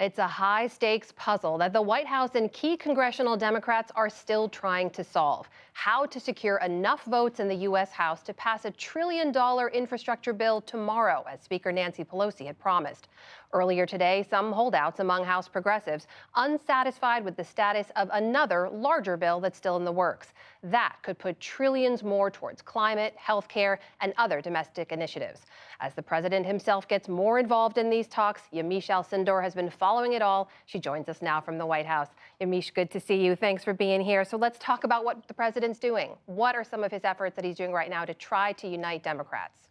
It's a high stakes puzzle that the White House and key congressional Democrats are still trying to solve. How to secure enough votes in the U.S. House to pass $1 trillion infrastructure bill tomorrow, as Speaker Nancy Pelosi had promised. Earlier today, some holdouts among House progressives unsatisfied with the status of another larger bill that's still in the works. That could put trillions more towards climate, health care, and other domestic initiatives. As the president himself gets more involved in these talks, Yamiche Alcindor has been following it all. She joins us now from the White House. Yamiche, good to see you. Thanks for being here. So let's talk about what the president's doing. What are some of his efforts that he's doing right now to try to unite Democrats?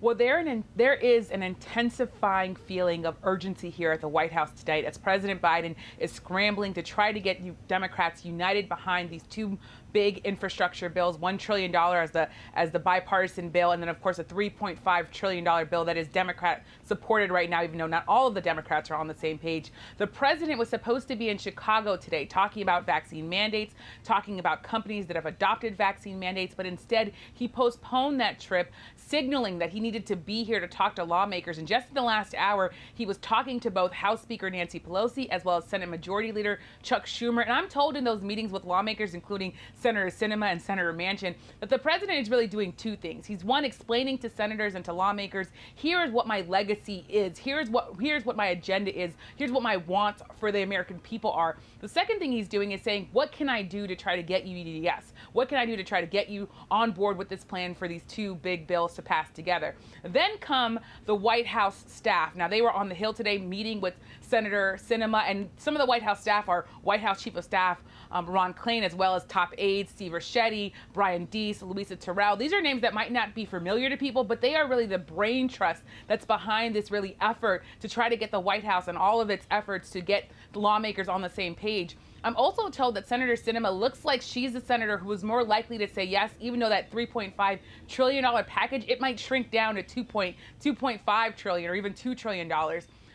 Well, there is an intensifying feeling of urgency here at the White House today as President Biden is scrambling to try to get Democrats united behind these two big infrastructure bills, $1 trillion as the bipartisan bill, and then, of course, a $3.5 trillion bill that is Democrat supported right now, even though not all of the Democrats are on the same page. The president was supposed to be in Chicago today talking about vaccine mandates, talking about companies that have adopted vaccine mandates, but instead he postponed that trip, signaling that he needed to be here to talk to lawmakers. And just in the last hour, he was talking to both House Speaker Nancy Pelosi as well as Senate Majority Leader Chuck Schumer. And I'm told in those meetings with lawmakers, including Senator Sinema and Senator Manchin, that the president is really doing two things. He's one, explaining to senators and to lawmakers, here is what my legacy is. Here's what my agenda is. Here's what my wants for the American people are. The second thing he's doing is saying, what can I do to try to get you to yes? What can I do to try to get you on board with this plan for these two big bills to pass together? Then come the White House staff. Now, they were on the Hill today meeting with Senator Sinema, and some of the White House staff are White House Chief of Staff Ron Klain, as well as top aides Steve Ricchetti, Brian Deese, Louisa Terrell. These are names that might not be familiar to people, but they are really the brain trust that's behind this really effort to try to get the White House and all of its efforts to get the lawmakers on the same page. I'm also told that Senator Sinema looks like she's the senator who is more likely to say yes, even though that $3.5 trillion package, it might shrink down to $2.5 trillion or even $2 trillion.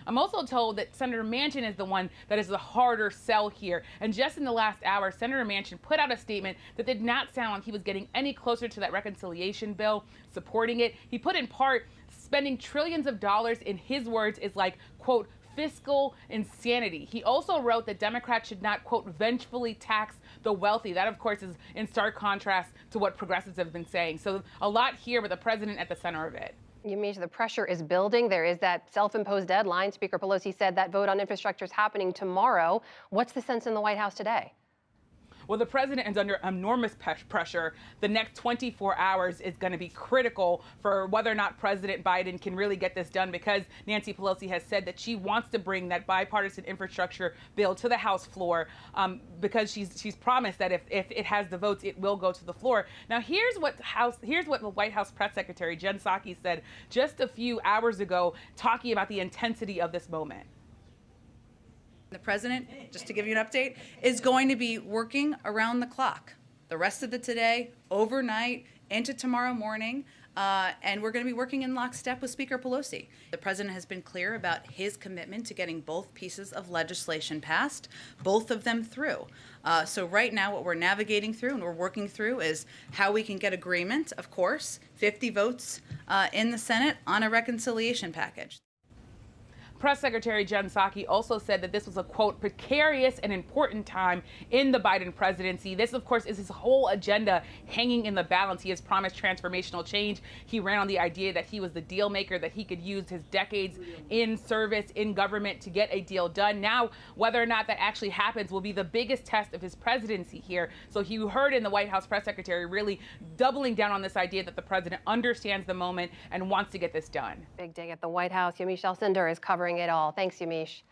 I'm also told that Senator Manchin is the one that is the harder sell here. And just in the last hour, Senator Manchin put out a statement that did not sound like he was getting any closer to that reconciliation bill, supporting it. He put in part, spending trillions of dollars, in his words, is like, quote, fiscal insanity. He also wrote that Democrats should not, quote, vengefully tax the wealthy. That, of course, is in stark contrast to what progressives have been saying. So a lot here, with the president at the center of it. Yamiche, the pressure is building. There is that self-imposed deadline. Speaker Pelosi said that vote on infrastructure is happening tomorrow. What's the sense in the White House today? Well, the president is under enormous pressure. The next 24 hours is going to be critical for whether or not President Biden can really get this done, because Nancy Pelosi has said that she wants to bring that bipartisan infrastructure bill to the House floor, because she's promised that if it has the votes, it will go to the floor. Now, here's what the White House press secretary Jen Psaki said just a few hours ago, talking about the intensity of this moment. The president, just to give you an update, is going to be working around the clock the rest of the today, overnight, into tomorrow morning, and we're going to be working in lockstep with Speaker Pelosi. The president has been clear about his commitment to getting both pieces of legislation passed, both of them through. So right now what we're navigating through and we're working through is how we can get agreement, of course, 50 votes in the Senate on a reconciliation package. Press Secretary Jen Psaki also said that this was a, quote, precarious and important time in the Biden presidency. This, of course, is his whole agenda hanging in the balance. He has promised transformational change. He ran on the idea that he was the deal maker, that he could use his decades in service, in government, to get a deal done. Now, whether or not that actually happens will be the biggest test of his presidency here. So you heard in the White House press secretary really doubling down on this idea that the president understands the moment and wants to get this done. Big day at the White House. Yamiche Alcindor is covering it all. Thanks, Yamiche.